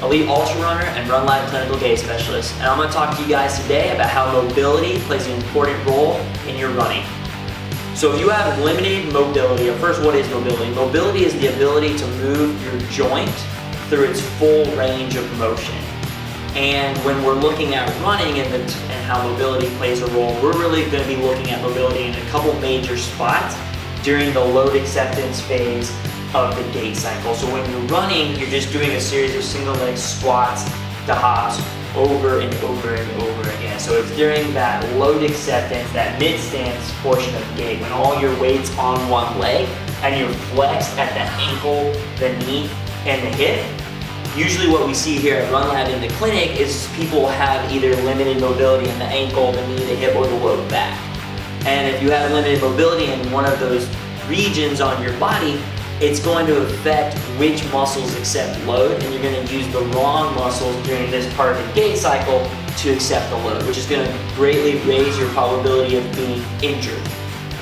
elite ultra runner and Run Live clinical gait specialist. And I'm going to talk to you guys today about how mobility plays an important role in your running. So if you have limited mobility, first, what is mobility? Mobility is the ability to move your joint through its full range of motion. And when we're looking at running and how mobility plays a role, we're really going to be looking at mobility in a couple major spots during the load acceptance phase of the gait cycle. So when you're running, you're just doing a series of single leg squats to hops over and over and over again. So it's during that load acceptance, that mid stance portion of gait, when all your weight's on one leg and you're flexed at the ankle, the knee, and the hip. Usually what we see here at Run Lab in the clinic is people have either limited mobility in the ankle, the knee, the hip, or the low back. And if you have limited mobility in one of those regions on your body, it's going to affect which muscles accept load, and you're going to use the wrong muscles during this part of the gait cycle to accept the load, which is going to greatly raise your probability of being injured.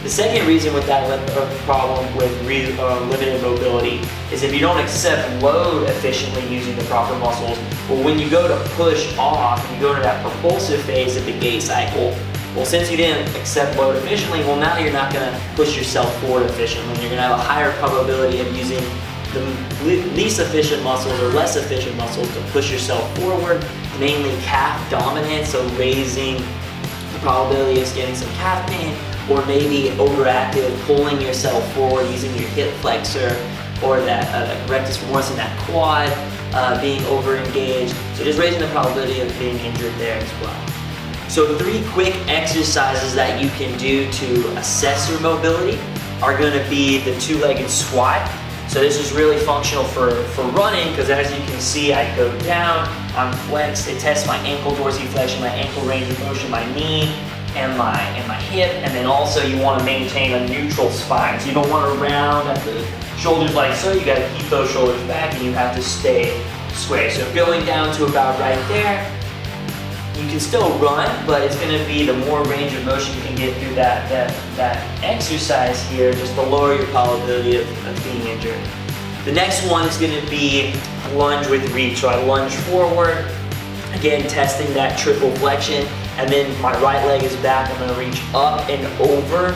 The second reason with that problem with limited mobility is if you don't accept load efficiently using the proper muscles, well, when you go to push off and you go into that propulsive phase of the gait cycle, well, since you didn't accept load efficiently, well, now you're not going to push yourself forward efficiently. You're going to have a higher probability of using the least efficient muscles or less efficient muscles to push yourself forward, namely calf dominance, so raising the probability of getting some calf pain, or maybe overactive pulling yourself forward using your hip flexor, or that rectus femoris in that quad being over-engaged. So just raising the probability of being injured there as well. So 3 quick exercises that you can do to assess your mobility are going to be the 2-legged squat. So this is really functional for running, because as you can see, I go down, I'm flexed, it tests my ankle dorsiflexion, my ankle range of motion, my knee, and my hip, and then also you want to maintain a neutral spine. So you don't want to round at the shoulders like so, you got to keep those shoulders back and you have to stay square. So going down to about right there, you can still run, but it's going to be the more range of motion you can get through that exercise here, just the lower your probability of being injured. The next one is going to be lunge with reach. So I lunge forward, again testing that triple flexion, and then my right leg is back. I'm going to reach up and over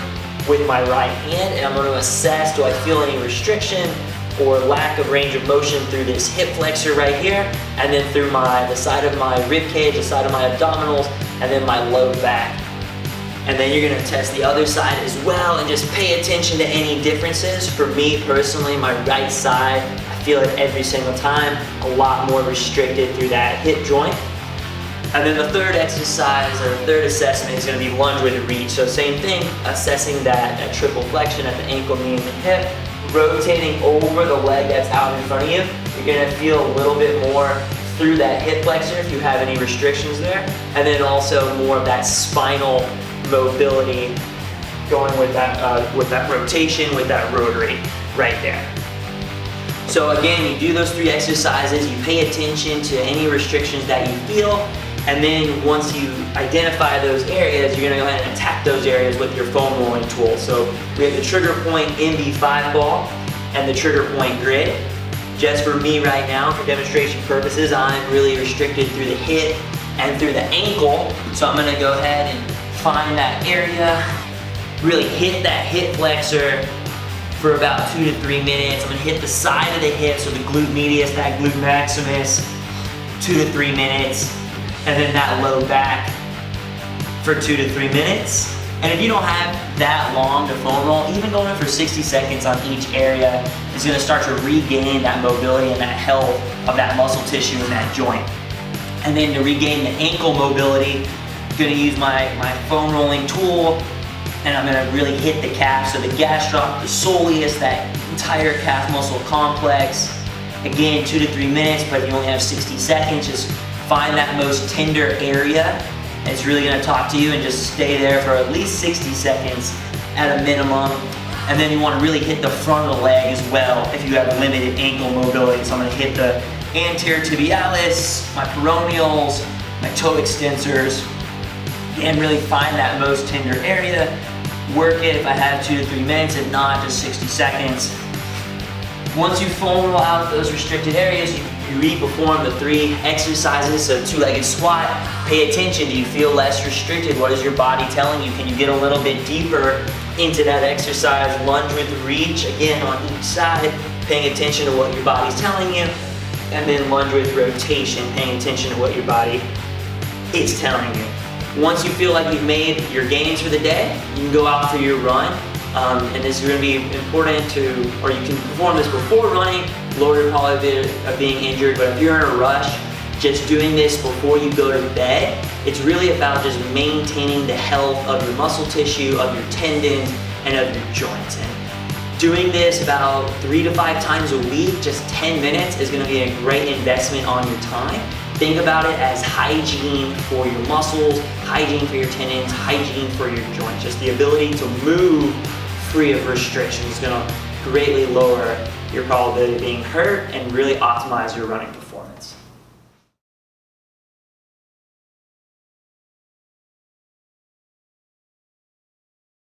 with my right hand, and I'm going to assess, do I feel any restriction or lack of range of motion through this hip flexor right here, and then through the side of my rib cage, the side of my abdominals, and then my low back. And then you're going to test the other side as well and just pay attention to any differences. For me personally, my right side, I feel it every single time, a lot more restricted through that hip joint. And then the third exercise, or third assessment, is going to be lunge with reach. So same thing, assessing that triple flexion at the ankle, knee, and the hip, rotating over the leg that's out in front of you. You're going to feel a little bit more through that hip flexor if you have any restrictions there. And then also more of that spinal mobility going with that rotation, with that rotary right there. So again, you do those 3 exercises, you pay attention to any restrictions that you feel, and then once you identify those areas, you're going to go ahead and attack those areas with your foam rolling tool. So we have the trigger point MB5 ball and the trigger point grid. Just for me right now, for demonstration purposes, I'm really restricted through the hip and through the ankle. So I'm going to go ahead and find that area, really hit that hip flexor for about 2 to 3 minutes. I'm going to hit the side of the hip, so the glute medius, that glute maximus, 2 to 3 minutes. And then that low back for 2 to 3 minutes. And if you don't have that long to foam roll, even going for 60 seconds on each area is going to start to regain that mobility and that health of that muscle tissue in that joint. And then to regain the ankle mobility, I'm going to use my foam rolling tool, and I'm going to really hit the calf. So the gastroc, the soleus, that entire calf muscle complex. Again, 2 to 3 minutes, but if you only have 60 seconds, just find that most tender area. It's really going to talk to you, and just stay there for at least 60 seconds at a minimum. And then you want to really hit the front of the leg as well if you have limited ankle mobility. So I'm going to hit the anterior tibialis, my peroneals, my toe extensors. Again, really find that most tender area. Work it if I have 2 to 3 minutes, if not, just 60 seconds. Once you foam roll out those restricted areas, you're re-perform the 3 exercises, so 2-legged squat, pay attention. Do you feel less restricted? What is your body telling you? Can you get a little bit deeper into that exercise? Lunge with reach, again on each side, paying attention to what your body's telling you. And then lunge with rotation, paying attention to what your body is telling you. Once you feel like you've made your gains for the day, you can go out for your run. And this is going to be important or you can perform this before running, lower your probability of being injured. But if you're in a rush, just doing this before you go to bed, it's really about just maintaining the health of your muscle tissue, of your tendons, and of your joints. And doing this about 3 to 5 times a week, just 10 minutes, is going to be a great investment on your time. Think about it as hygiene for your muscles, hygiene for your tendons, hygiene for your joints. Just the ability to move free of restrictions is going to greatly lower your probability of being hurt and really optimize your running performance.